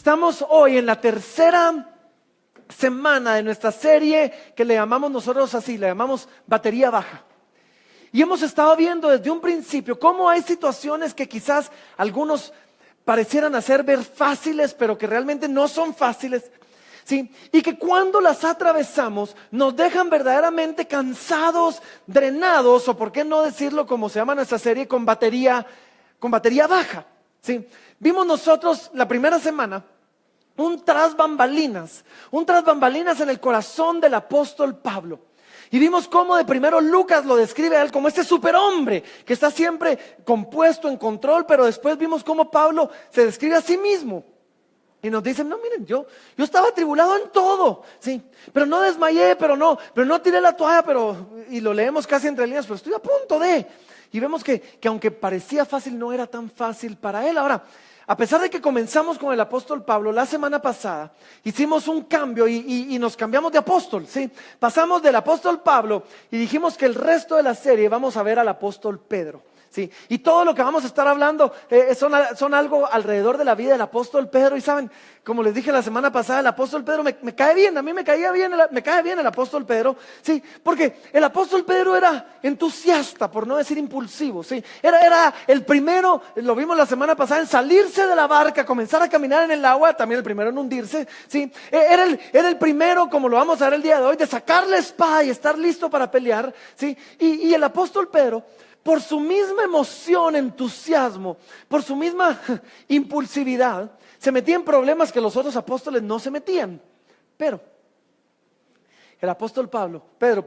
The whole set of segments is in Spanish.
Estamos hoy en la tercera semana de nuestra serie que le llamamos nosotros así, le llamamos batería baja. Y hemos estado viendo desde un principio cómo hay situaciones que quizás algunos parecieran hacer ver fáciles, pero que realmente no son fáciles, ¿sí? Y que cuando las atravesamos nos dejan verdaderamente cansados, drenados, o por qué no decirlo como se llama nuestra serie, con batería baja, ¿sí? Vimos nosotros la primera semana un tras bambalinas en el corazón del apóstol Pablo. Y vimos cómo de primero Lucas lo describe a él como este superhombre que está siempre compuesto, en control, pero después vimos cómo Pablo se describe a sí mismo. Y nos dicen, no, miren, yo estaba atribulado en todo, sí, pero no desmayé, pero no tiré la toalla, y lo leemos casi entre líneas, pero estoy a punto de. Y vemos que aunque parecía fácil, no era tan fácil para él. Ahora, a pesar de que comenzamos con el apóstol Pablo, la semana pasada hicimos un cambio y nos cambiamos de apóstol, ¿sí? Pasamos del apóstol Pablo y dijimos que el resto de la serie vamos a ver al apóstol Pedro, ¿sí? Y todo lo que vamos a estar hablando son algo alrededor de la vida del apóstol Pedro. Y saben, como les dije la semana pasada, el apóstol Pedro me cae bien, a mí me cae bien el apóstol Pedro, ¿sí? Porque el apóstol Pedro era entusiasta, por no decir impulsivo, ¿sí? Era el primero, lo vimos la semana pasada, en salirse de la barca, comenzar a caminar en el agua, también el primero en hundirse, ¿sí? Era el primero, como lo vamos a ver el día de hoy, de sacar la espada y estar listo para pelear, ¿sí? Y el apóstol Pedro, por su misma emoción, entusiasmo, por su misma impulsividad, se metía en problemas que los otros apóstoles no se metían. Pero el apóstol Pedro,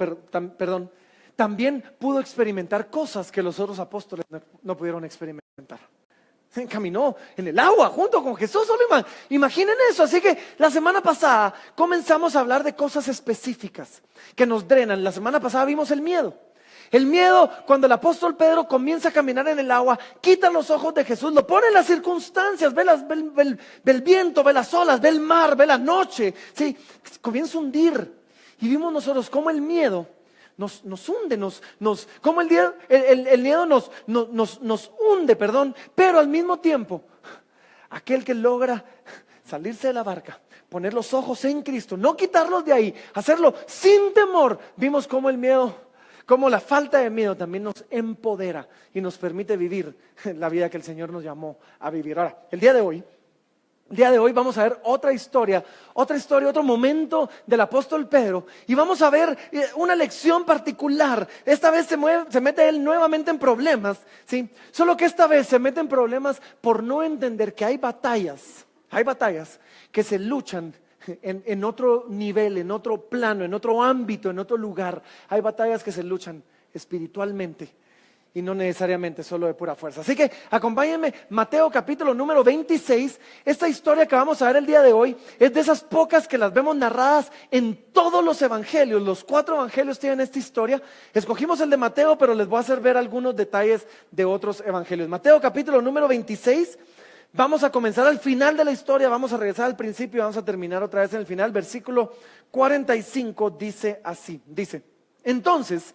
también pudo experimentar cosas que los otros apóstoles no pudieron experimentar. Caminó en el agua junto con Jesús. Solo imaginen eso. Así que la semana pasada comenzamos a hablar de cosas específicas que nos drenan. La semana pasada vimos el miedo. El miedo, cuando el apóstol Pedro comienza a caminar en el agua, quita los ojos de Jesús, lo pone en las circunstancias, ve el viento, ve las olas, ve el mar, ve la noche, ¿sí? Comienza a hundir. Y vimos nosotros cómo el miedo nos hunde, cómo el miedo nos hunde, pero al mismo tiempo, aquel que logra salirse de la barca, poner los ojos en Cristo, no quitarlos de ahí, hacerlo sin temor, vimos cómo el miedo, como la falta de miedo también nos empodera y nos permite vivir la vida que el Señor nos llamó a vivir. Ahora, el día de hoy vamos a ver otra historia, otro momento del apóstol Pedro. Y vamos a ver una lección particular. Esta vez se mete él nuevamente en problemas, ¿sí? Solo que esta vez se mete en problemas por no entender que hay batallas que se luchan en otro nivel, en otro plano, en otro ámbito, en otro lugar. Hay batallas que se luchan espiritualmente y no necesariamente solo de pura fuerza. Así que acompáñenme, Mateo capítulo número 26. Esta historia que vamos a ver el día de hoy es de esas pocas que las vemos narradas en todos los evangelios. Los 4 evangelios tienen esta historia. Escogimos el de Mateo, pero les voy a hacer ver algunos detalles de otros evangelios. Mateo capítulo número 26. Vamos a comenzar al final de la historia, vamos a regresar al principio y vamos a terminar otra vez en el final. Versículo 45 dice así, entonces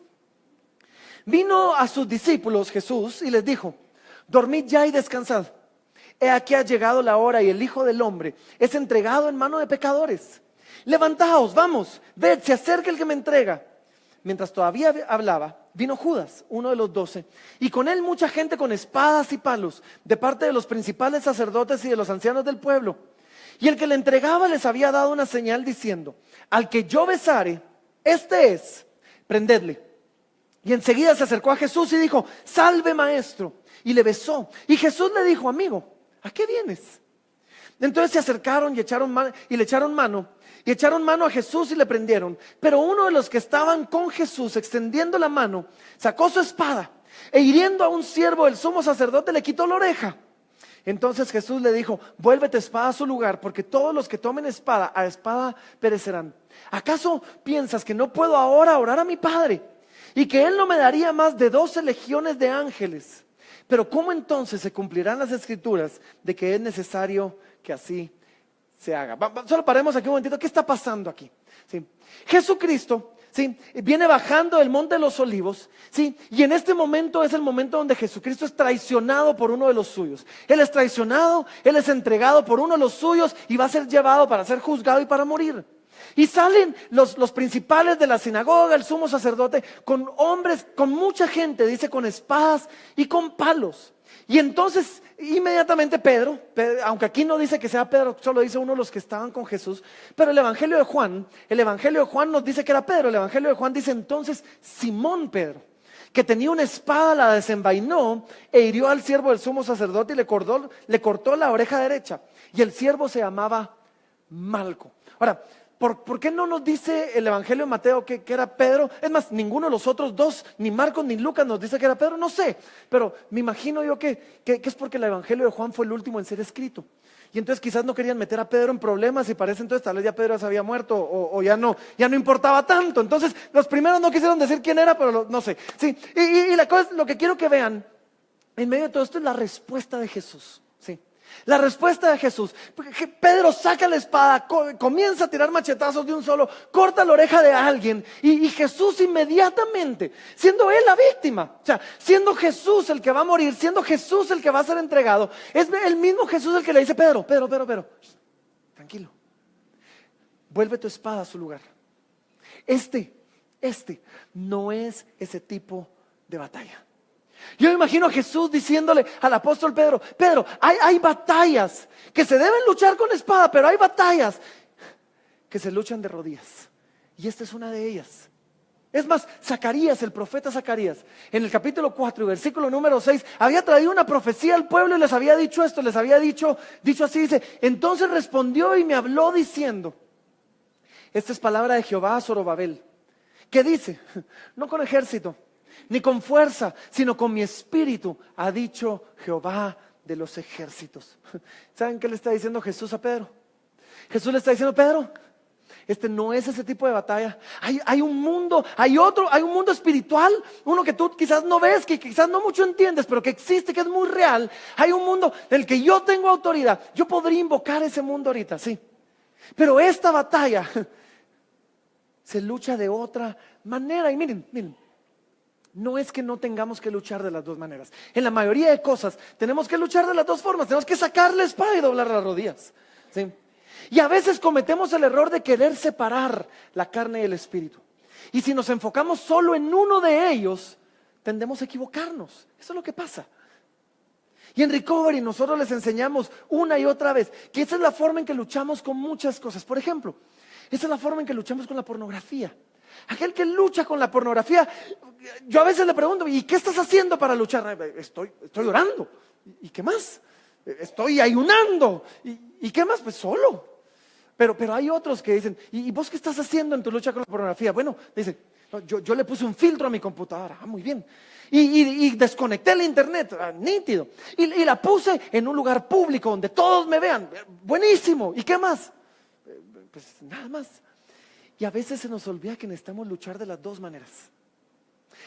vino a sus discípulos Jesús y les dijo, dormid ya y descansad. He aquí ha llegado la hora y el Hijo del Hombre es entregado en mano de pecadores. Levantaos, vamos, ved, se acerca el que me entrega. Mientras todavía hablaba, vino Judas, uno de los 12, y con él mucha gente con espadas y palos, de parte de los principales sacerdotes y de los ancianos del pueblo. Y el que le entregaba les había dado una señal diciendo, al que yo besare, este es, prendedle. Y enseguida se acercó a Jesús y dijo, salve maestro, y le besó. Y Jesús le dijo, amigo, ¿a qué vienes? Entonces se acercaron y le echaron mano a Jesús y le prendieron. Pero uno de los que estaban con Jesús, extendiendo la mano, sacó su espada e hiriendo a un siervo del sumo sacerdote le quitó la oreja. Entonces Jesús le dijo, vuélvete espada a su lugar, porque todos los que tomen espada, a espada perecerán. ¿Acaso piensas que no puedo ahora orar a mi Padre y que Él no me daría más de 12 legiones de ángeles? Pero ¿cómo entonces se cumplirán las escrituras de que es necesario que así se haga? Solo paremos aquí un momentito. ¿Qué está pasando aquí? ¿Sí? Jesucristo ¿sí? Viene bajando del monte de los olivos, ¿sí? Y en este momento es el momento donde Jesucristo es traicionado por uno de los suyos. Él es traicionado, Él es entregado por uno de los suyos y va a ser llevado para ser juzgado y para morir. Y salen los principales de la sinagoga, el sumo sacerdote, con hombres, con mucha gente, dice, con espadas y con palos. Y entonces inmediatamente Pedro, aunque aquí no dice que sea Pedro, solo dice uno de los que estaban con Jesús, pero el Evangelio de Juan nos dice que era Pedro. El Evangelio de Juan dice entonces Simón Pedro, que tenía una espada, la desenvainó e hirió al siervo del sumo sacerdote y le cortó la oreja derecha. Y el siervo se llamaba Malco. Ahora, ¿por qué no nos dice el Evangelio de Mateo que era Pedro? Es más, ninguno de los otros dos, ni Marcos ni Lucas nos dice que era Pedro, no sé. Pero me imagino yo que es porque el Evangelio de Juan fue el último en ser escrito. Y entonces quizás no querían meter a Pedro en problemas y parece entonces tal vez ya Pedro se había muerto o ya no importaba tanto. Entonces los primeros no quisieron decir quién era, pero no sé. Sí. Y la cosa, lo que quiero que vean en medio de todo esto es la respuesta de Jesús. Sí. La respuesta de Jesús. Pedro saca la espada, comienza a tirar machetazos de un solo, corta la oreja de alguien y Jesús inmediatamente, siendo él la víctima, o sea, siendo Jesús el que va a morir, siendo Jesús el que va a ser entregado, es el mismo Jesús el que le dice: Pedro, tranquilo, vuelve tu espada a su lugar. Este no es ese tipo de batalla. Yo me imagino a Jesús diciéndole al apóstol Pedro: hay batallas que se deben luchar con espada, pero hay batallas que se luchan de rodillas. Y esta es una de ellas. Es más, Zacarías, el profeta Zacarías, en el capítulo 4 y versículo número 6, había traído una profecía al pueblo y les había dicho esto, les había dicho así, dice: entonces respondió y me habló diciendo, esta es palabra de Jehová a Zorobabel, que dice: no con ejército ni con fuerza, sino con mi espíritu, ha dicho Jehová de los ejércitos. ¿Saben qué le está diciendo Jesús a Pedro? Jesús le está diciendo: Pedro, este no es ese tipo de batalla. Hay un mundo, hay un mundo espiritual, uno que tú quizás no ves, que quizás no mucho entiendes, pero que existe, que es muy real. Hay un mundo en el que yo tengo autoridad. Yo podría invocar ese mundo ahorita, sí. Pero esta batalla se lucha de otra manera. Y miren, no es que no tengamos que luchar de las dos maneras. En la mayoría de cosas tenemos que luchar de las dos formas. Tenemos que sacar la espada y doblar las rodillas, ¿sí? Y a veces cometemos el error de querer separar la carne y el espíritu. Y si nos enfocamos solo en uno de ellos, tendemos a equivocarnos. Eso es lo que pasa. Y en Recovery nosotros les enseñamos una y otra vez que esa es la forma en que luchamos con muchas cosas. Por ejemplo, esa es la forma en que luchamos con la pornografía. Aquel que lucha con la pornografía, yo a veces le pregunto: ¿y qué estás haciendo para luchar? Estoy orando. ¿Y qué más? Estoy ayunando. ¿Y qué más? Pues solo. Pero hay otros que dicen: ¿y vos qué estás haciendo en tu lucha con la pornografía? Bueno, dice: no, yo le puse un filtro a mi computadora. Muy bien. Y desconecté el internet, nítido. Y la puse en un lugar público donde todos me vean. Buenísimo. ¿Y qué más? Pues nada más. Y a veces se nos olvida que necesitamos luchar de las dos maneras.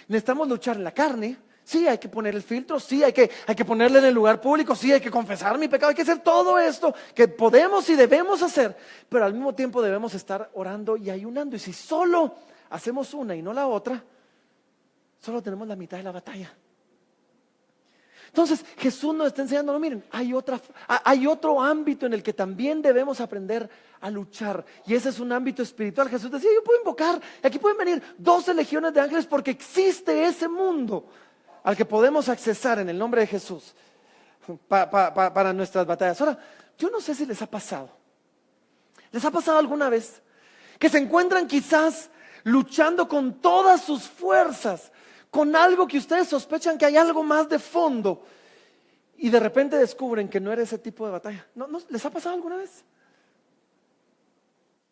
Necesitamos luchar en la carne. Sí, hay que poner el filtro. Sí, hay que ponerle en el lugar público. Sí, hay que confesar mi pecado. Hay que hacer todo esto que podemos y debemos hacer. Pero al mismo tiempo debemos estar orando y ayunando. Y si solo hacemos una y no la otra, solo tenemos la mitad de la batalla. Entonces Jesús nos está enseñando: no, miren, hay otro ámbito en el que también debemos aprender a luchar, y ese es un ámbito espiritual. Jesús decía: yo puedo invocar, aquí pueden venir 12 legiones de ángeles, porque existe ese mundo al que podemos accesar en el nombre de Jesús para nuestras batallas. Ahora, yo no sé si les ha pasado alguna vez que se encuentran quizás luchando con todas sus fuerzas con algo que ustedes sospechan que hay algo más de fondo, y de repente descubren que no era ese tipo de batalla. ¿No les ha pasado alguna vez?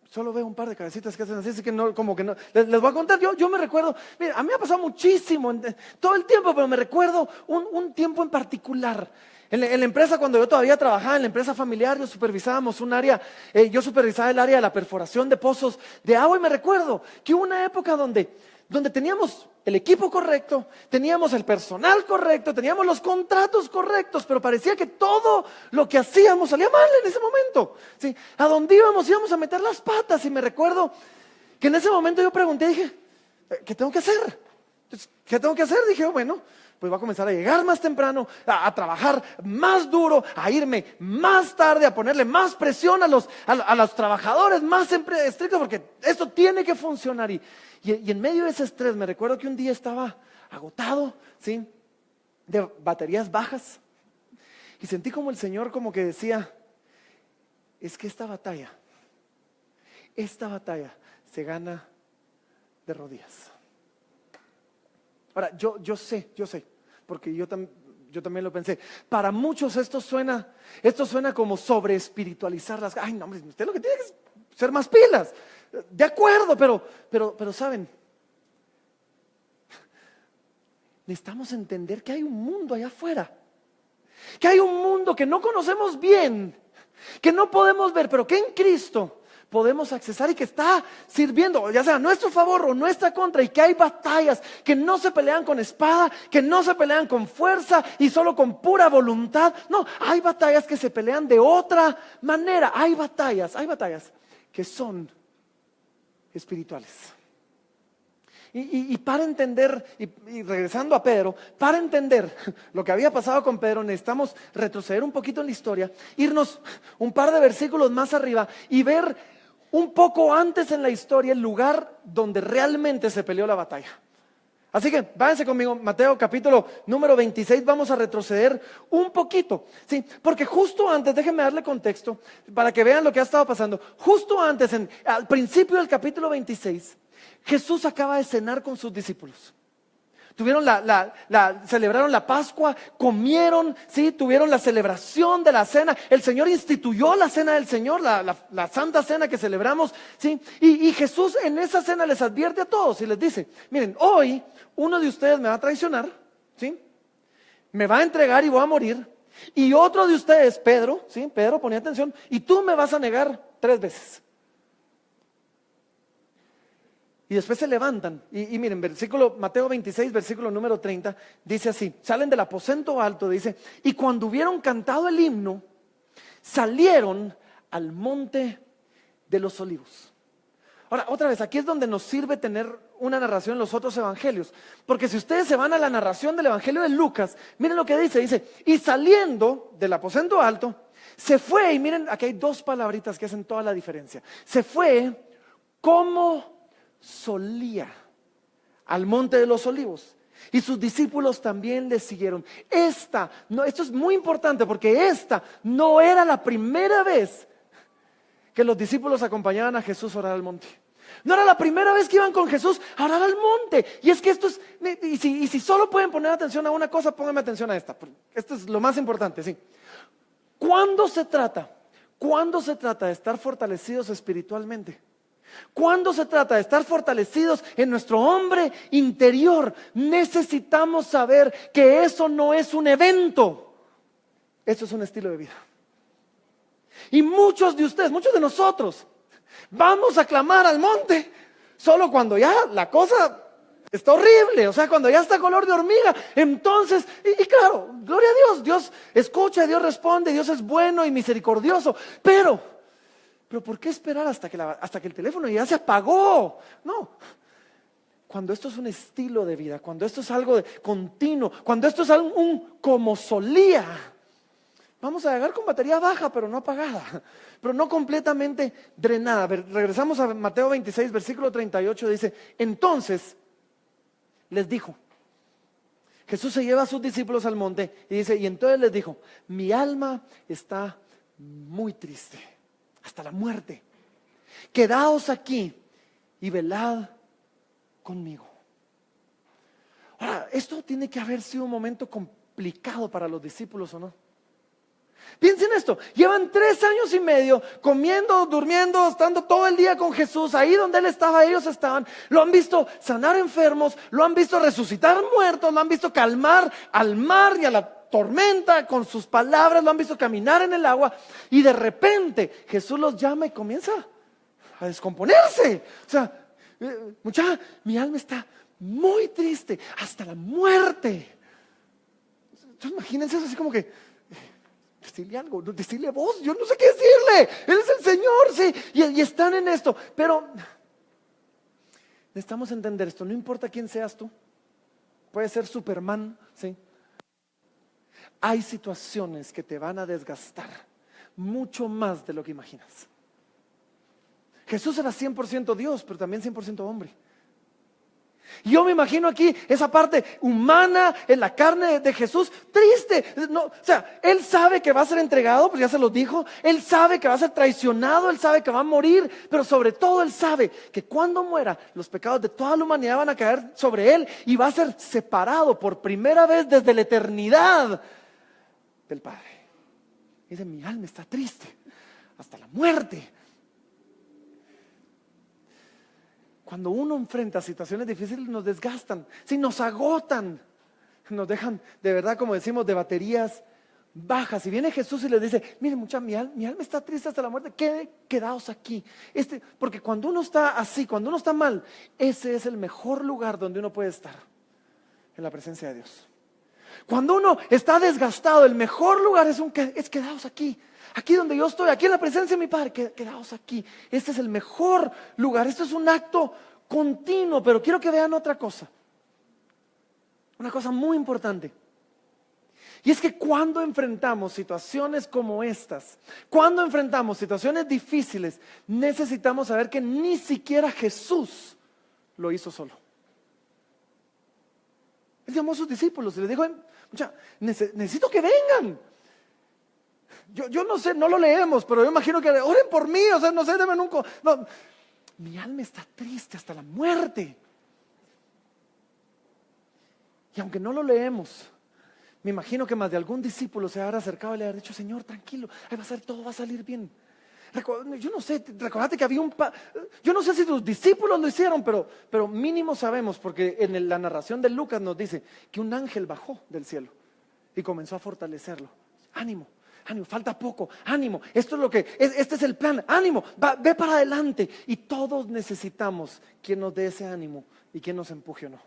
Solo veo un par de cabecitas que hacen así que no, como que no. Les voy a contar, yo me recuerdo, mira, a mí me ha pasado muchísimo, todo el tiempo, pero me recuerdo un tiempo en particular. En la empresa, cuando yo todavía trabajaba en la empresa familiar, yo supervisaba el área de la perforación de pozos de agua, y me recuerdo que hubo una época donde teníamos el equipo correcto, teníamos el personal correcto, teníamos los contratos correctos, pero parecía que todo lo que hacíamos salía mal en ese momento, ¿sí? A donde íbamos a meter las patas. Y me recuerdo que en ese momento yo pregunté, dije: ¿qué tengo que hacer? Entonces, ¿qué tengo que hacer? Dije, bueno, pues voy a comenzar a llegar más temprano, a trabajar más duro, a irme más tarde, a ponerle más presión a los trabajadores, más estrictos, porque esto tiene que funcionar. Y en medio de ese estrés, me recuerdo que un día estaba agotado, ¿sí? De baterías bajas. Y sentí como el Señor como que decía, es que esta batalla se gana de rodillas. Ahora, yo sé, porque yo también lo pensé. Para muchos esto suena como sobre espiritualizar las. Ay, no, hombre, usted lo que tiene que es ser más pilas. De acuerdo, pero saben, necesitamos entender que hay un mundo allá afuera, que hay un mundo que no conocemos bien, que no podemos ver, pero que en Cristo podemos accesar y que está sirviendo, ya sea a nuestro favor o nuestra contra, y que hay batallas que no se pelean con espada, que no se pelean con fuerza y solo con pura voluntad. No, hay batallas que se pelean de otra manera. Hay batallas que son espirituales. Y para entender, y regresando a Pedro, para entender lo que había pasado con Pedro, necesitamos retroceder un poquito en la historia, irnos un par de versículos más arriba y ver un poco antes en la historia el lugar donde realmente se peleó la batalla. Así que váyanse conmigo, Mateo capítulo número 26, vamos a retroceder un poquito, ¿sí? Porque justo antes, déjenme darle contexto para que vean lo que ha estado pasando. Justo antes, al principio del capítulo 26, Jesús acaba de cenar con sus discípulos. Celebraron la Pascua, comieron, ¿sí? Tuvieron la celebración de la cena. El Señor instituyó la cena del Señor, la santa cena que celebramos, ¿sí? Y Jesús en esa cena les advierte a todos y les dice, miren, hoy uno de ustedes me va a traicionar, ¿sí? Me va a entregar y voy a morir. Y otro de ustedes, Pedro, ¿sí? Pedro, ponía atención, y tú me vas a negar 3 veces. Y después se levantan, y miren, Mateo 26, versículo número 30, dice así, salen del aposento alto, dice, y cuando hubieron cantado el himno, salieron al monte de los olivos. Ahora, otra vez, aquí es donde nos sirve tener una narración en los otros evangelios, porque si ustedes se van a la narración del evangelio de Lucas, miren lo que dice, y saliendo del aposento alto, se fue, y miren, aquí hay 2 palabritas que hacen toda la diferencia, se fue como solía al monte de los olivos, y sus discípulos también le siguieron. Esto es muy importante, porque esta no era la primera vez que los discípulos acompañaban a Jesús a orar al monte. No era la primera vez que iban con Jesús a orar al monte. Y es que esto es, y si solo pueden poner atención a una cosa, pónganme atención a esta. Esto es lo más importante, sí. ¿Cuándo se trata de estar fortalecidos espiritualmente? Cuando se trata de estar fortalecidos en nuestro hombre interior, necesitamos saber que eso no es un evento, eso es un estilo de vida. Y muchos de ustedes, muchos de nosotros, vamos a clamar al monte solo cuando ya la cosa está horrible, o sea, cuando ya está color de hormiga. Entonces, y claro, gloria a Dios, Dios escucha, Dios responde, Dios es bueno y misericordioso, pero ¿por qué esperar hasta que el teléfono ya se apagó? No. Cuando esto es un estilo de vida, cuando esto es algo continuo, cuando esto es un como solía, vamos a llegar con batería baja, pero no apagada, pero no completamente drenada. Regresamos a Mateo 26, versículo 38, dice, entonces les dijo, Jesús se lleva a sus discípulos al monte y dice, y entonces les dijo, mi alma está muy triste, hasta la muerte. Quedaos aquí y velad conmigo. Ahora, esto tiene que haber sido un momento complicado para los discípulos, ¿o no? Piensen esto, llevan 3 años y medio comiendo, durmiendo, estando todo el día con Jesús, ahí donde Él estaba, ellos estaban, lo han visto sanar enfermos, lo han visto resucitar muertos, lo han visto calmar al mar y a la tormenta con sus palabras, lo han visto caminar en el agua, y de repente Jesús los llama y comienza a descomponerse. O sea, muchacha, mi alma está muy triste, hasta la muerte. Entonces, imagínense eso así como que, decirle algo, decirle vos, yo no sé qué decirle, Él es el Señor, sí, y están en esto, pero Necesitamos entender esto, no importa quién seas tú, puede ser Superman, ¿sí? Hay situaciones que te van a desgastar mucho más de lo que imaginas. Jesús era 100% Dios, pero también 100% hombre. Yo me imagino aquí esa parte humana en la carne de Jesús, triste. No, o sea, Él sabe que va a ser entregado, pues ya se lo dijo. Él sabe que va a ser traicionado, Él sabe que va a morir. Pero sobre todo Él sabe que cuando muera, los pecados de toda la humanidad van a caer sobre Él. Y va a ser separado por primera vez desde la eternidad del Padre. Dice, mi alma está triste hasta la muerte. Cuando uno enfrenta situaciones difíciles nos desgastan, sí, nos agotan, nos dejan de verdad, como decimos, de baterías bajas. Y viene Jesús y les dice, miren muchachos, mi alma está triste hasta la muerte, quedaos aquí. Porque cuando uno está así, cuando uno está mal, ese es el mejor lugar donde uno puede estar, en la presencia de Dios. Cuando uno está desgastado, el mejor lugar es quedaos aquí. Aquí donde yo estoy, aquí en la presencia de mi Padre, quedaos aquí. Este es el mejor lugar. Esto es un acto continuo, pero quiero que vean otra cosa. Una cosa muy importante. Y es que cuando enfrentamos situaciones como estas, cuando enfrentamos situaciones difíciles, necesitamos saber que ni siquiera Jesús lo hizo solo. Él llamó a sus discípulos y les dijo, necesito que vengan. Yo no sé, no lo leemos, pero yo imagino que oren por mí, o sea, no sé, denme no, mi alma está triste hasta la muerte. Y aunque no lo leemos, me imagino que más de algún discípulo se habrá acercado y le habrá dicho, Señor, tranquilo, ahí va a ser, todo va a salir bien. Yo no sé, recordate que había yo no sé si los discípulos lo hicieron, pero mínimo sabemos, porque en la narración de Lucas nos dice que un ángel bajó del cielo y comenzó a fortalecerlo. Ánimo, falta poco, ánimo, esto es este es el plan, ánimo, ve para adelante. Y todos necesitamos quien nos dé ese ánimo y quien nos empuje o no.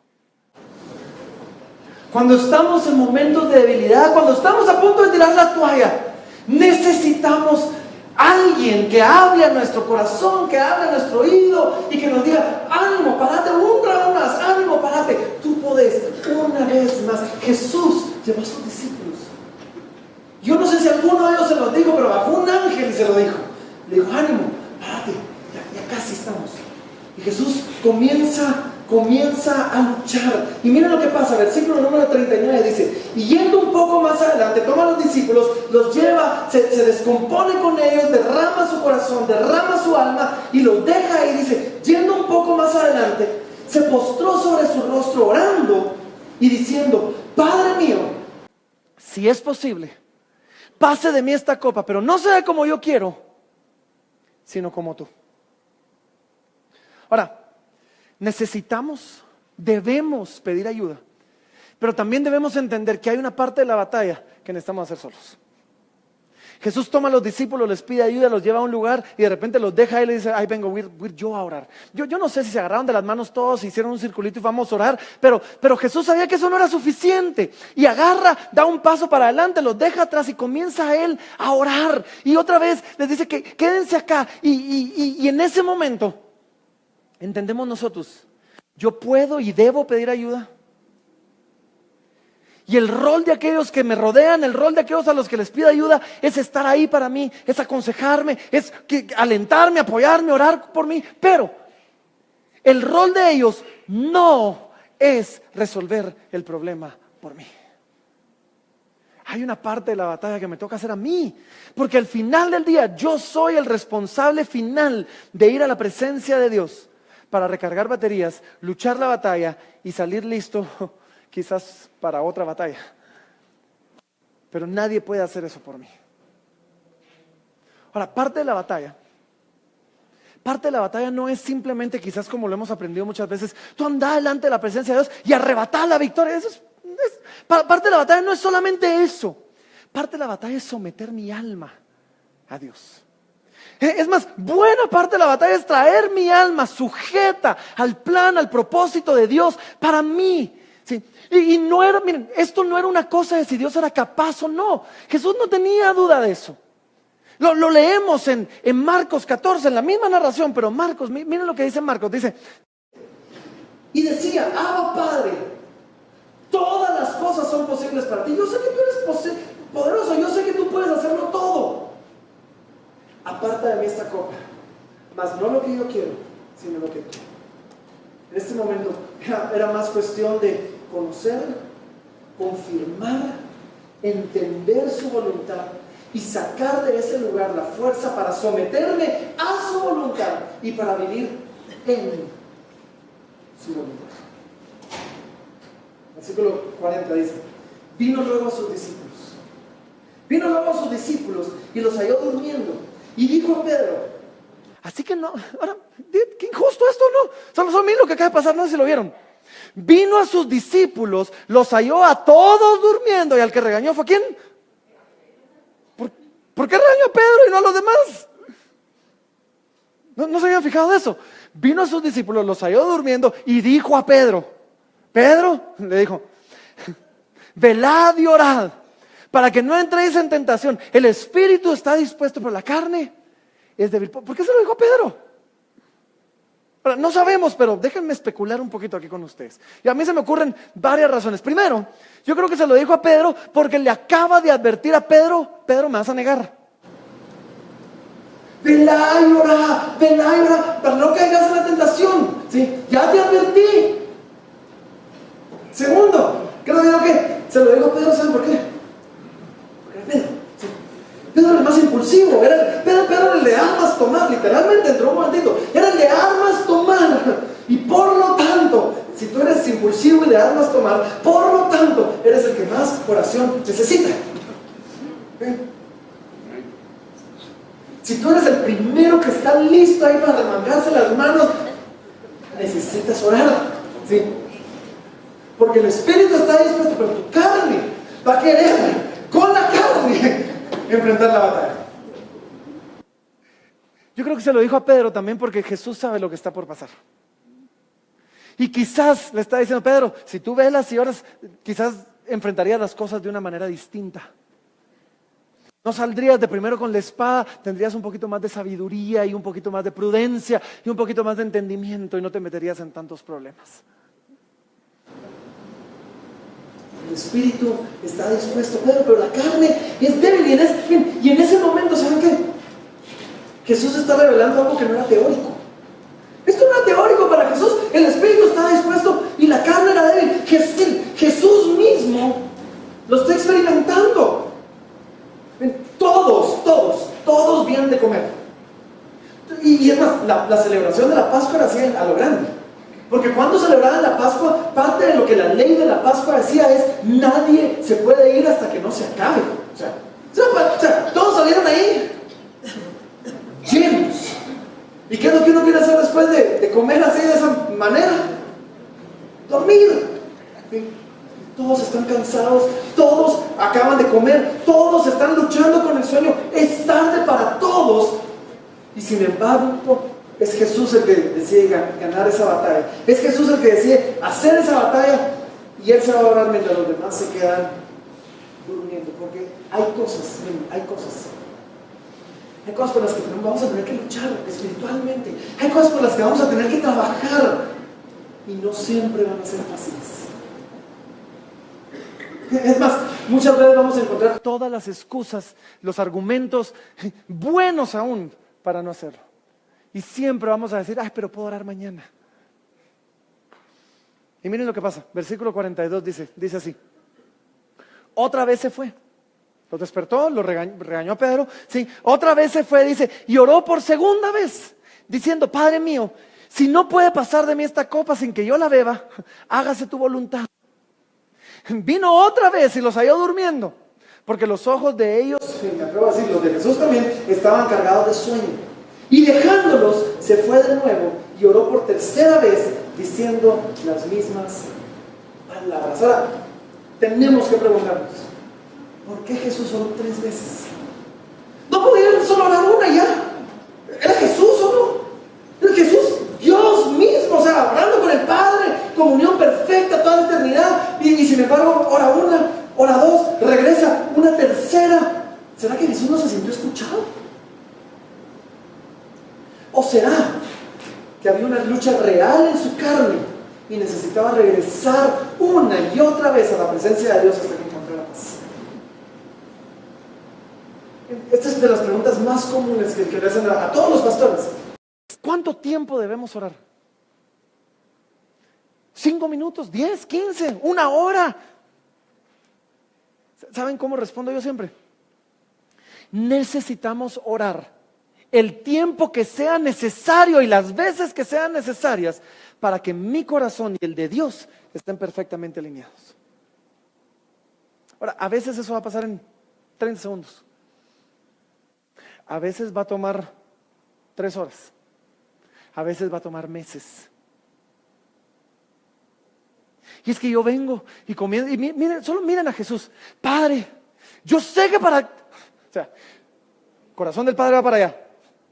Cuando estamos en momentos de debilidad, cuando estamos a punto de tirar la toalla, necesitamos alguien que hable a nuestro corazón, que hable a nuestro oído y que nos diga, ánimo, parate un grado más, ánimo, parate, tú podés, una vez más. Jesús llevó a sus discípulos. Yo no sé si alguno de ellos se lo dijo, pero bajó un ángel y se lo dijo. Le dijo, ánimo, párate, ya casi estamos. Y Jesús comienza a luchar. Y miren lo que pasa, versículo número 39 dice, y yendo un poco más adelante, toma a los discípulos, los lleva, se descompone con ellos, derrama su corazón, derrama su alma y los deja ahí. Dice, yendo un poco más adelante, se postró sobre su rostro orando y diciendo, Padre mío, si es posible, pase de mí esta copa, pero no sea como yo quiero, sino como tú. Ahora, debemos pedir ayuda, pero también debemos entender que hay una parte de la batalla que necesitamos hacer solos. Jesús toma a los discípulos, les pide ayuda, los lleva a un lugar y de repente los deja y le dice, ay, vengo, voy a ir yo a orar. Yo no sé si se agarraron de las manos todos, hicieron un circulito y vamos a orar, pero Jesús sabía que eso no era suficiente y agarra, da un paso para adelante, los deja atrás y comienza él a orar. Y otra vez les dice que quédense acá y en ese momento entendemos nosotros, yo puedo y debo pedir ayuda. Y el rol de aquellos que me rodean, el rol de aquellos a los que les pido ayuda es estar ahí para mí, es aconsejarme, es alentarme, apoyarme, orar por mí. Pero el rol de ellos no es resolver el problema por mí. Hay una parte de la batalla que me toca hacer a mí, porque al final del día yo soy el responsable final de ir a la presencia de Dios para recargar baterías, luchar la batalla y salir listo quizás para otra batalla. Pero nadie puede hacer eso por mí. Ahora, parte de la batalla no es simplemente, quizás como lo hemos aprendido muchas veces, tú andás delante de la presencia de Dios y arrebatás la victoria. Parte de la batalla no es solamente eso. Parte de la batalla es someter mi alma a Dios. Es más, buena parte de la batalla es traer mi alma sujeta al plan, al propósito de Dios para mí. Sí. Y no era, miren, esto no era una cosa de si Dios era capaz o no. Jesús no tenía duda de eso. Lo leemos en Marcos 14, en la misma narración, pero Marcos, miren lo que dice Marcos, dice, y decía: Abba, Padre, todas las cosas son posibles para ti. Yo sé que tú eres poderoso, yo sé que tú puedes hacerlo todo. Aparta de mí esta copa, mas no lo que yo quiero, sino lo que tú. En este momento era más cuestión de conocer, confirmar, entender su voluntad y sacar de ese lugar la fuerza para someterme a su voluntad y para vivir en su voluntad. Versículo 40 dice: vino luego a sus discípulos y los halló durmiendo, y dijo a Pedro. Así que no, ahora, qué injusto esto, ¿no? Solo mí lo que acaba de pasar, no sé si lo vieron. Vino a sus discípulos, los halló a todos durmiendo, y al que regañó fue ¿quién? ¿Por qué regañó a Pedro y no a los demás? ¿No se habían fijado de eso? Vino a sus discípulos, los halló durmiendo y dijo a Pedro, le dijo: velad y orad para que no entréis en tentación. El espíritu está dispuesto, pero la carne es débil. ¿Por qué se lo dijo a Pedro? Ahora, no sabemos, pero déjenme especular un poquito aquí con ustedes. Y a mí se me ocurren varias razones. Primero, yo creo que se lo dijo a Pedro porque le acaba de advertir a Pedro: Pedro, me vas a negar. Velá y orá, para no caigas en la tentación. ¿Sí? Ya te advertí. Segundo, creo que se lo dijo a Pedro, ¿saben por qué? Porque era Pedro. ¿Sí? Pedro era el más impulsivo, Pedro era el de armas tomar, literalmente entró un momentito, era el de armas tomar. Y por lo tanto, si tú eres impulsivo y de armas tomar, por lo tanto, eres el que más oración necesita. ¿Sí? Si tú eres el primero que está listo ahí para remangarse las manos, necesitas orar. ¿Sí? Porque el espíritu está dispuesto, pero tu carne va a querer con la carne enfrentar la batalla. Yo creo que se lo dijo a Pedro también porque Jesús sabe lo que está por pasar. Y quizás le está diciendo: Pedro, si tú velas y oras, quizás enfrentarías las cosas de una manera distinta. No saldrías de primero con la espada, tendrías un poquito más de sabiduría y un poquito más de prudencia y un poquito más de entendimiento y no te meterías en tantos problemas. El espíritu está dispuesto, pero la carne es débil. Y en ese momento, ¿saben qué? Jesús está revelando algo que no era teórico. Esto no era teórico para Jesús. El espíritu estaba dispuesto y la carne era débil. Jesús mismo lo está experimentando. Todos vienen de comer. Y es más, la celebración de la Pascua era así a lo grande. Porque cuando celebraban la Pascua, parte de lo que la ley de la Pascua decía es: nadie se puede ir hasta que no se acabe. O sea, todos salieron ahí llenos. ¿Y qué es lo que uno quiere hacer después de comer así de esa manera? Dormir. ¿Sí? Todos están cansados, todos acaban de comer, todos están luchando con el sueño. Es tarde para todos. Y sin embargo, es Jesús el que decide ganar esa batalla. Es Jesús el que decide hacer esa batalla. Y Él se va a orar mientras los demás se quedan durmiendo. Porque hay cosas por las que vamos a tener que luchar espiritualmente. Hay cosas por las que vamos a tener que trabajar. Y no siempre van a ser fáciles. Es más, muchas veces vamos a encontrar todas las excusas, los argumentos buenos aún para no hacerlo. Y siempre vamos a decir: ay, pero puedo orar mañana. Y miren lo que pasa. Versículo 42 dice así: otra vez se fue. Lo despertó, lo regañó a Pedro. Sí, otra vez se fue, dice, y oró por segunda vez, diciendo: Padre mío, si no puede pasar de mí esta copa sin que yo la beba, hágase tu voluntad. Vino otra vez y los halló durmiendo, porque los ojos de ellos, me atrevo a decir, los de Jesús también, estaban cargados de sueño. Y dejándolos, se fue de nuevo y oró por tercera vez, diciendo las mismas palabras. Ahora, tenemos que preguntarnos: ¿por qué Jesús oró 3 veces? ¿No podía solo orar una y ya? ¿Era Jesús o no? Era Jesús, Dios mismo, o sea, hablando con el Padre, comunión perfecta toda la eternidad, y sin embargo, ora una, ora dos, regresa una tercera. ¿Será que Jesús no se sintió escuchado? ¿O será que había una lucha real en su carne y necesitaba regresar una y otra vez a la presencia de Dios hasta que encontrara paz. Esta es de las preguntas más comunes que le hacen a todos los pastores. ¿Cuánto tiempo debemos orar? ¿5 minutos? ¿10? ¿15? ¿1 hora? ¿Saben cómo respondo yo siempre? Necesitamos orar el tiempo que sea necesario y las veces que sean necesarias para que mi corazón y el de Dios estén perfectamente alineados. Ahora, a veces eso va a pasar en 30 segundos. A veces va a tomar 3 horas. A veces va a tomar meses. Y es que yo vengo y comienzo, y miren, solo miren a Jesús. Padre, yo sé que corazón del Padre va para allá.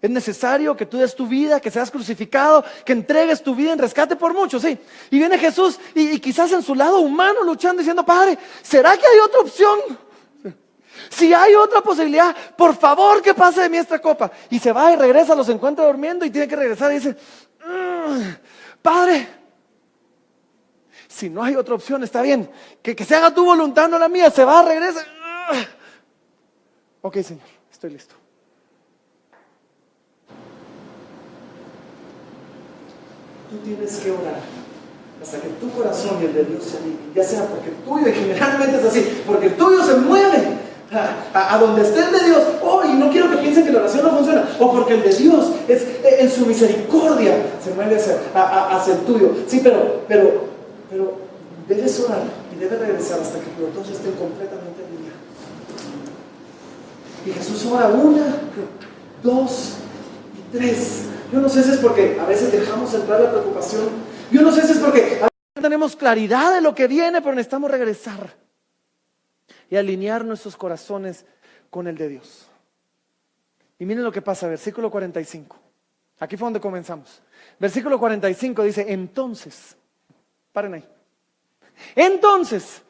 Es necesario que tú des tu vida, que seas crucificado, que entregues tu vida en rescate por muchos, sí. Y viene Jesús y quizás en su lado humano luchando, diciendo, Padre, ¿será que hay otra opción? Si hay otra posibilidad, por favor que pase de mí esta copa. Y se va y regresa, los encuentra durmiendo y tiene que regresar y dice, Padre, si no hay otra opción, está bien, que se haga tu voluntad, no la mía. Se va, regresa. Ok, Señor, estoy listo. Tú tienes que orar hasta que tu corazón y el de Dios se alineen, ya sea porque el tuyo, y generalmente es así, porque el tuyo se mueve a donde esté el de Dios. Y no quiero que piensen que la oración no funciona, o porque el de Dios es en su misericordia se mueve hacia el tuyo. Sí, pero debes orar y debes regresar hasta que los dos estén completamente alineados. Y Jesús ora 1, 2 y 3. Yo no sé si es porque a veces dejamos entrar la preocupación. Yo no sé si es porque a veces no tenemos claridad de lo que viene, pero necesitamos regresar y alinear nuestros corazones con el de Dios. Y miren lo que pasa, versículo 45. Aquí fue donde comenzamos. Versículo 45 dice, entonces, paren ahí. Entonces,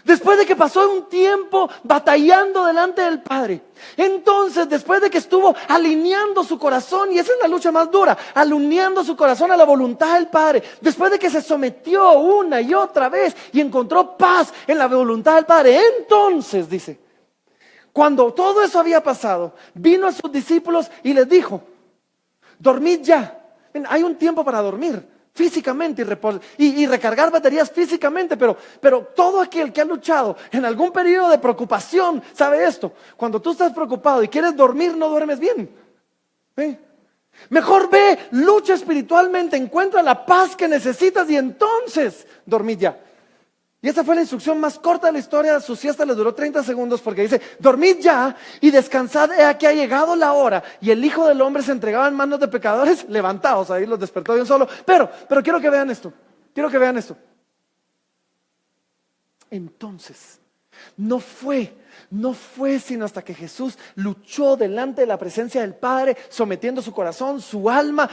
después de que pasó un tiempo batallando delante del Padre, entonces después de que estuvo alineando su corazón, y esa es la lucha más dura, alineando su corazón a la voluntad del Padre, después de que se sometió una y otra vez y encontró paz en la voluntad del Padre, entonces dice, cuando todo eso había pasado, vino a sus discípulos y les dijo, dormid ya. Hay un tiempo para dormir físicamente y recargar baterías físicamente, pero todo aquel que ha luchado en algún periodo de preocupación sabe esto. Cuando tú estás preocupado y quieres dormir, no duermes bien. Mejor ve, lucha espiritualmente, encuentra la paz que necesitas y entonces dormid ya. Y esa fue la instrucción más corta de la historia. Su siesta les duró 30 segundos porque dice, dormid ya y descansad, he aquí ha llegado la hora y el Hijo del Hombre se entregaba en manos de pecadores. Levantaos, ahí los despertó de un solo. Pero quiero que vean esto, Entonces, no fue sino hasta que Jesús luchó delante de la presencia del Padre, sometiendo su corazón, su alma,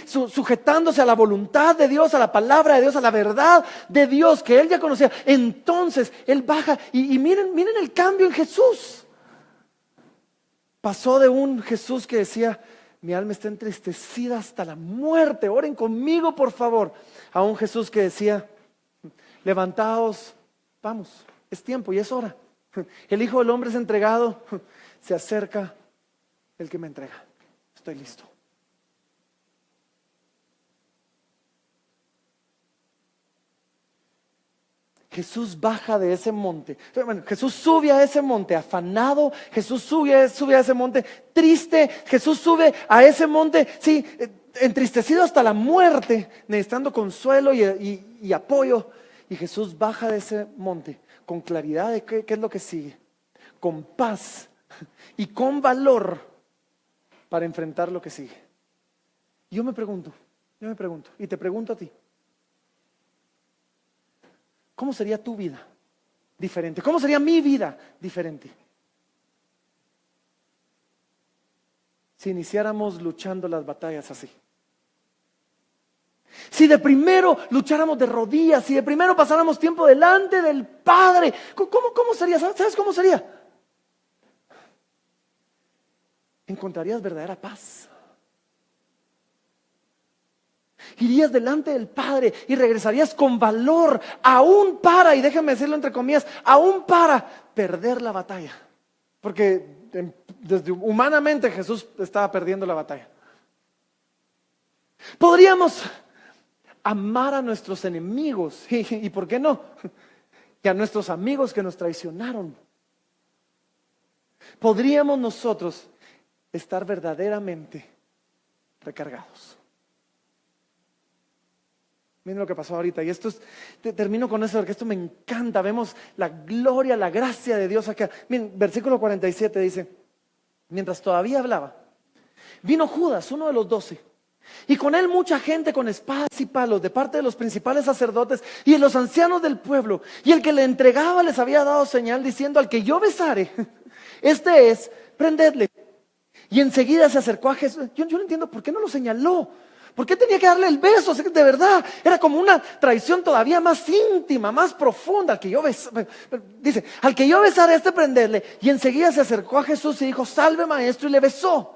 sujetándose a la voluntad de Dios, a la palabra de Dios, a la verdad de Dios que él ya conocía. Entonces él baja y miren el cambio en Jesús. Pasó de un Jesús que decía, mi alma está entristecida hasta la muerte, oren conmigo por favor, a un Jesús que decía, levantaos, vamos, es tiempo y es hora. El Hijo del Hombre es entregado, se acerca el que me entrega. Estoy listo. Jesús baja de ese monte. Bueno, Jesús sube a ese monte afanado. Jesús sube a ese monte triste. Jesús sube a ese monte, entristecido hasta la muerte, necesitando consuelo y apoyo. Y Jesús baja de ese monte con claridad de qué es lo que sigue, con paz y con valor para enfrentar lo que sigue. Yo me pregunto, y te pregunto a ti, ¿cómo sería tu vida diferente? ¿Cómo sería mi vida diferente? Si iniciáramos luchando las batallas así. Si de primero lucháramos de rodillas, si de primero pasáramos tiempo delante del Padre, ¿cómo sería? ¿Sabes cómo sería? Encontrarías verdadera paz. irías delante del Padre y regresarías con valor, aún para, y déjame decirlo entre comillas, aún para perder la batalla. Porque desde humanamente Jesús estaba perdiendo la batalla. Podríamos amar a nuestros enemigos y ¿por qué no? Y a nuestros amigos que nos traicionaron. Podríamos nosotros estar verdaderamente recargados. Miren lo que pasó ahorita. Y esto es, termino con eso porque esto me encanta. Vemos la gloria, la gracia de Dios acá. Miren, versículo 47 dice: mientras todavía hablaba, vino Judas, uno de los 12, y con él mucha gente con espadas y palos de parte de los principales sacerdotes y de los ancianos del pueblo. Y el que le entregaba les había dado señal diciendo: al que yo besare, este es, prendedle. Y enseguida se acercó a Jesús. Yo no entiendo por qué no lo señaló. ¿Por qué tenía que darle el beso? O sea, de verdad, era como una traición todavía más íntima, más profunda. Dice, al que yo besara, este prenderle. Y enseguida se acercó a Jesús y dijo: salve, maestro, y le besó.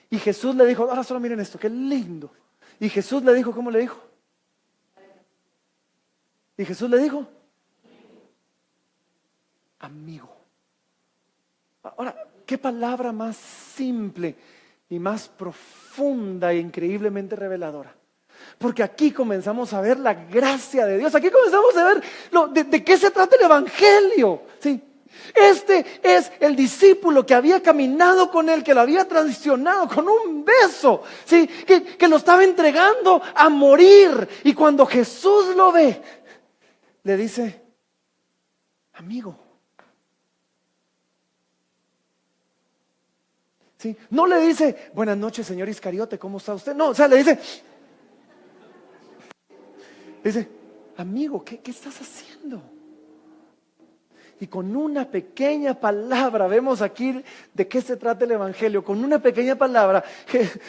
Y Jesús le dijo, ahora solo miren esto, qué lindo. Y Jesús le dijo, ¿cómo le dijo? Y Jesús le dijo, amigo. Ahora, qué palabra más simple y más profunda e increíblemente reveladora. Porque aquí comenzamos a ver la gracia de Dios. Aquí comenzamos a ver de qué se trata el evangelio. ¿Sí? Este es el discípulo que había caminado con él, que lo había traicionado con un beso, ¿sí? que lo estaba entregando a morir. Y cuando Jesús lo ve, le dice, amigo. ¿Sí? No le dice, buenas noches, señor Iscariote, ¿cómo está usted? No, o sea, le dice, amigo, ¿qué estás haciendo? Y con una pequeña palabra, vemos aquí de qué se trata el evangelio, con una pequeña palabra,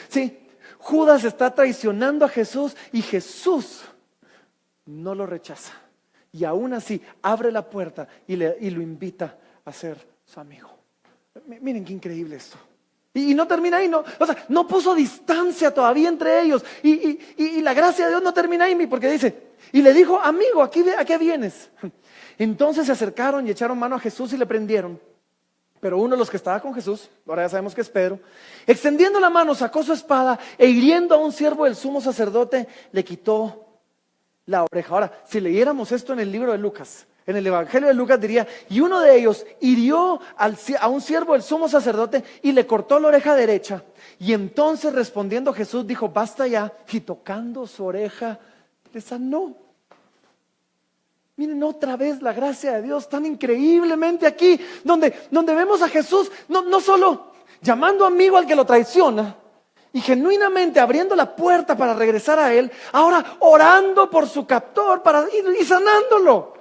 ¿sí? Judas está traicionando a Jesús y Jesús no lo rechaza. Y aún así abre la puerta y lo invita a ser su amigo. Miren qué increíble esto. Y no termina ahí, no puso distancia todavía entre ellos. Y la gracia de Dios no termina ahí, porque dice, y le dijo, amigo, ¿a qué vienes? Entonces se acercaron y echaron mano a Jesús y le prendieron. Pero uno de los que estaba con Jesús, ahora ya sabemos que es Pedro, extendiendo la mano, sacó su espada e hiriendo a un siervo del sumo sacerdote, le quitó la oreja. Ahora, si leyéramos esto en el libro de Lucas, en el evangelio de Lucas diría, y uno de ellos hirió a un siervo del sumo sacerdote y le cortó la oreja derecha. Y entonces respondiendo Jesús dijo, basta ya, y tocando su oreja le sanó. Miren otra vez la gracia de Dios tan increíblemente aquí, donde vemos a Jesús no solo llamando amigo al que lo traiciona y genuinamente abriendo la puerta para regresar a él, ahora orando por su captor y sanándolo.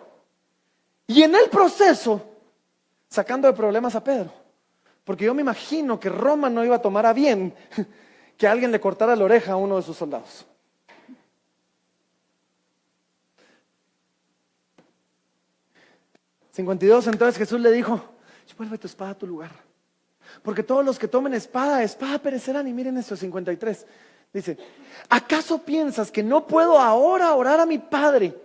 Y en el proceso, sacando de problemas a Pedro. Porque yo me imagino que Roma no iba a tomar a bien que alguien le cortara la oreja a uno de sus soldados. Entonces Jesús le dijo, vuelve tu espada a tu lugar. Porque todos los que tomen espada perecerán. Y miren esto, 53. Dice, ¿acaso piensas que no puedo ahora orar a mi Padre?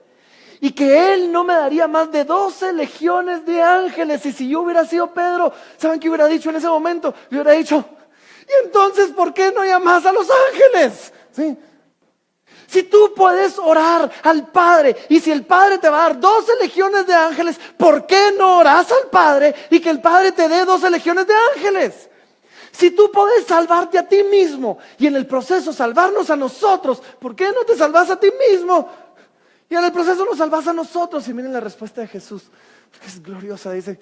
Y que Él no me daría más de 12 legiones de ángeles. Y si yo hubiera sido Pedro, ¿saben qué hubiera dicho en ese momento? Yo hubiera dicho, ¿y entonces por qué no llamas a los ángeles? ¿Sí? Si tú puedes orar al Padre y si el Padre te va a dar 12 legiones de ángeles, ¿por qué no oras al Padre y que el Padre te dé 12 legiones de ángeles? Si tú puedes salvarte a ti mismo y en el proceso salvarnos a nosotros, ¿por qué no te salvas a ti mismo? Y en el proceso nos salvas a nosotros. Y miren la respuesta de Jesús, es gloriosa. Dice,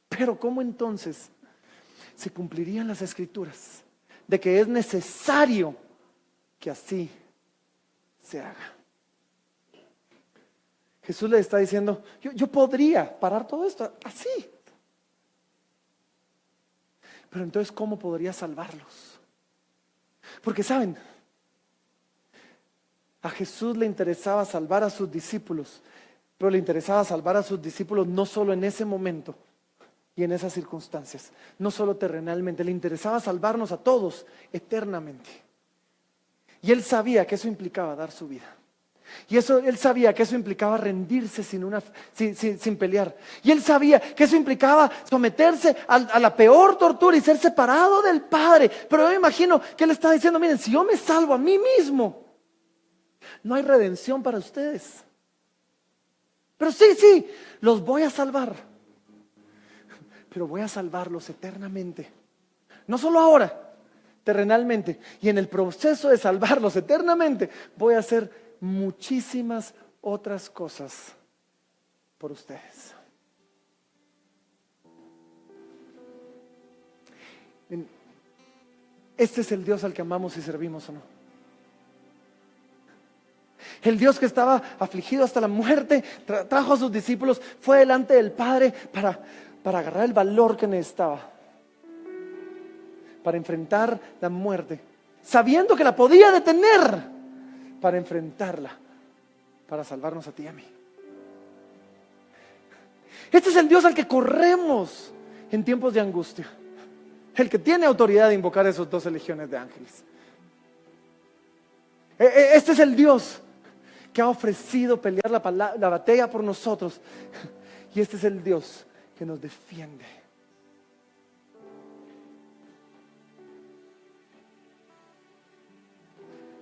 pero ¿cómo entonces se cumplirían las escrituras de que es necesario que así se haga? Jesús le está diciendo, yo podría parar todo esto así. Pero entonces, ¿cómo podría salvarlos? Porque saben, a Jesús le interesaba salvar a sus discípulos, pero le interesaba salvar a sus discípulos no solo en ese momento y en esas circunstancias, no solo terrenalmente, le interesaba salvarnos a todos eternamente. Y él sabía que eso implicaba dar su vida. Y él sabía que eso implicaba rendirse sin pelear. Y él sabía que eso implicaba someterse a la peor tortura y ser separado del Padre. Pero yo me imagino que él estaba diciendo, miren, si yo me salvo a mí mismo, no hay redención para ustedes. Pero sí, los voy a salvar. Pero voy a salvarlos eternamente. No solo ahora, terrenalmente. Y en el proceso de salvarlos eternamente, voy a hacer muchísimas otras cosas por ustedes. Este es el Dios al que amamos y servimos, ¿o no? El Dios que estaba afligido hasta la muerte, trajo a sus discípulos, fue delante del Padre para agarrar el valor que necesitaba, para enfrentar la muerte, sabiendo que la podía detener, para enfrentarla, para salvarnos a ti y a mí. Este es el Dios al que corremos en tiempos de angustia, el que tiene autoridad de invocar esos 12 legiones de ángeles. Este es el Dios que ha ofrecido pelear la batalla por nosotros, y este es el Dios que nos defiende.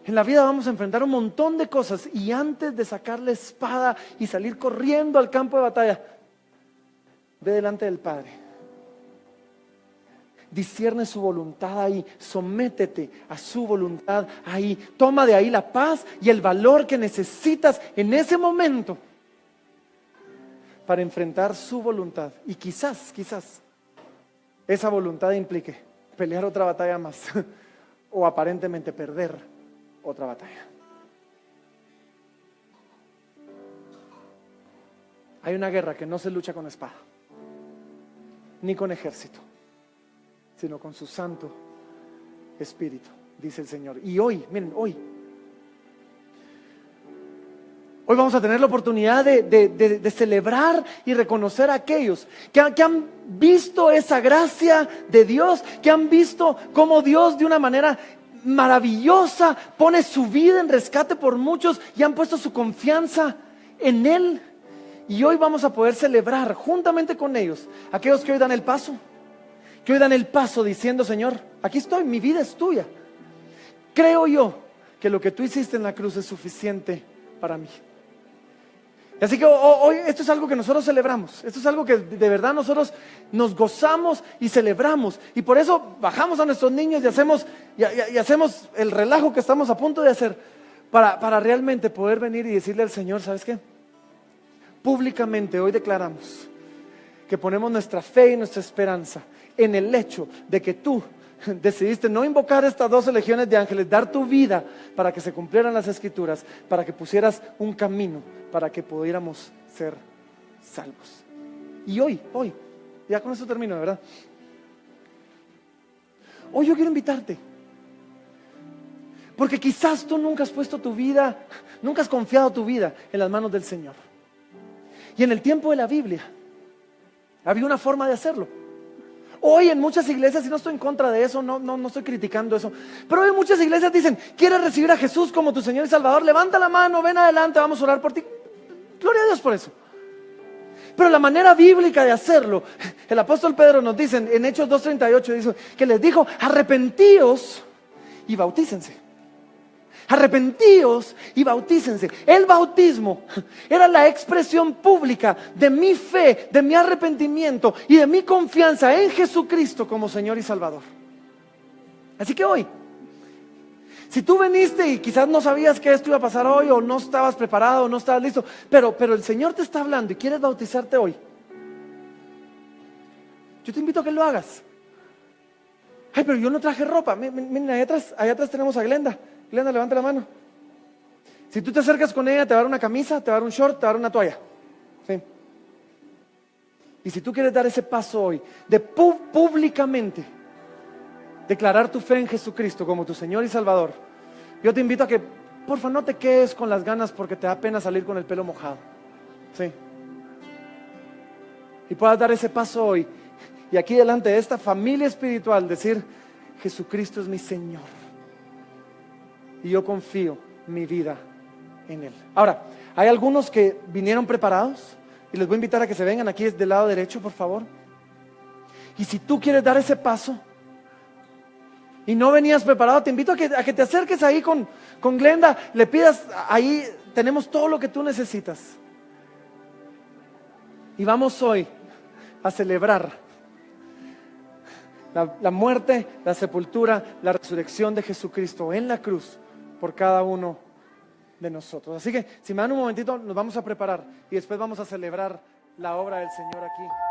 En la vida vamos a enfrentar un montón de cosas, y antes de sacar la espada y salir corriendo al campo de batalla, ve delante del Padre. Discierne su voluntad ahí, sométete a su voluntad ahí, toma de ahí la paz y el valor que necesitas en ese momento para enfrentar su voluntad. Y quizás esa voluntad implique pelear otra batalla más o aparentemente perder otra batalla. Hay una guerra que no se lucha con espada ni con ejército, sino con su Santo Espíritu, dice el Señor. Y hoy, miren, hoy vamos a tener la oportunidad de celebrar y reconocer a aquellos que han visto esa gracia de Dios, que han visto cómo Dios de una manera maravillosa pone su vida en rescate por muchos y han puesto su confianza en Él. Y hoy vamos a poder celebrar juntamente con ellos, aquellos que hoy dan el paso, que hoy dan el paso diciendo: Señor, aquí estoy, mi vida es tuya. Creo yo que lo que tú hiciste en la cruz es suficiente para mí. Así que hoy esto es algo que nosotros celebramos, esto es algo que de verdad nosotros nos gozamos y celebramos, y por eso bajamos a nuestros niños y hacemos el relajo que estamos a punto de hacer para realmente poder venir y decirle al Señor: ¿sabes qué? Públicamente hoy declaramos que ponemos nuestra fe y nuestra esperanza en el hecho de que tú decidiste no invocar estas 12 legiones de ángeles, dar tu vida para que se cumplieran las escrituras, para que pusieras un camino, para que pudiéramos ser salvos. Y hoy, ya con eso termino, de verdad. Hoy yo quiero invitarte, porque quizás tú nunca has puesto tu vida, nunca has confiado tu vida en las manos del Señor. Y en el tiempo de la Biblia había una forma de hacerlo. Hoy en muchas iglesias, y no estoy en contra de eso, no estoy criticando eso, pero hoy muchas iglesias dicen: ¿quieres recibir a Jesús como tu Señor y Salvador? Levanta la mano, ven adelante, vamos a orar por ti. Gloria a Dios por eso. Pero la manera bíblica de hacerlo, el apóstol Pedro nos dice en Hechos 2:38, dice que les dijo: arrepentíos y bautícense. Arrepentíos y bautícense. El bautismo era la expresión pública de mi fe, de mi arrepentimiento y de mi confianza en Jesucristo como Señor y Salvador. Así que hoy, si tú viniste y quizás no sabías que esto iba a pasar hoy, o no estabas preparado, o no estabas listo, pero el Señor te está hablando y quieres bautizarte hoy, yo te invito a que lo hagas. Ay, pero yo no traje ropa. Miren, allá atrás tenemos a Glenda. Glenda, levanta la mano. Si tú te acercas con ella, te va a dar una camisa, te va a dar un short, te va a dar una toalla. ¿Sí? Y si tú quieres dar ese paso hoy, de públicamente declarar tu fe en Jesucristo como tu Señor y Salvador, yo te invito a que, porfa, no te quedes con las ganas porque te da pena salir con el pelo mojado. ¿Sí? Y puedas dar ese paso hoy, y aquí delante de esta familia espiritual decir: Jesucristo es mi Señor. y yo confío mi vida en Él. Ahora, hay algunos que vinieron preparados y les voy a invitar a que se vengan aquí del lado derecho, por favor. Y si tú quieres dar ese paso y no venías preparado, te invito a que te acerques ahí con Glenda, le pidas, ahí tenemos todo lo que tú necesitas. Y vamos hoy a celebrar la muerte, la sepultura, la resurrección de Jesucristo en la cruz por cada uno de nosotros. Así que si me dan un momentito, nos vamos a preparar y después vamos a celebrar la obra del Señor aquí.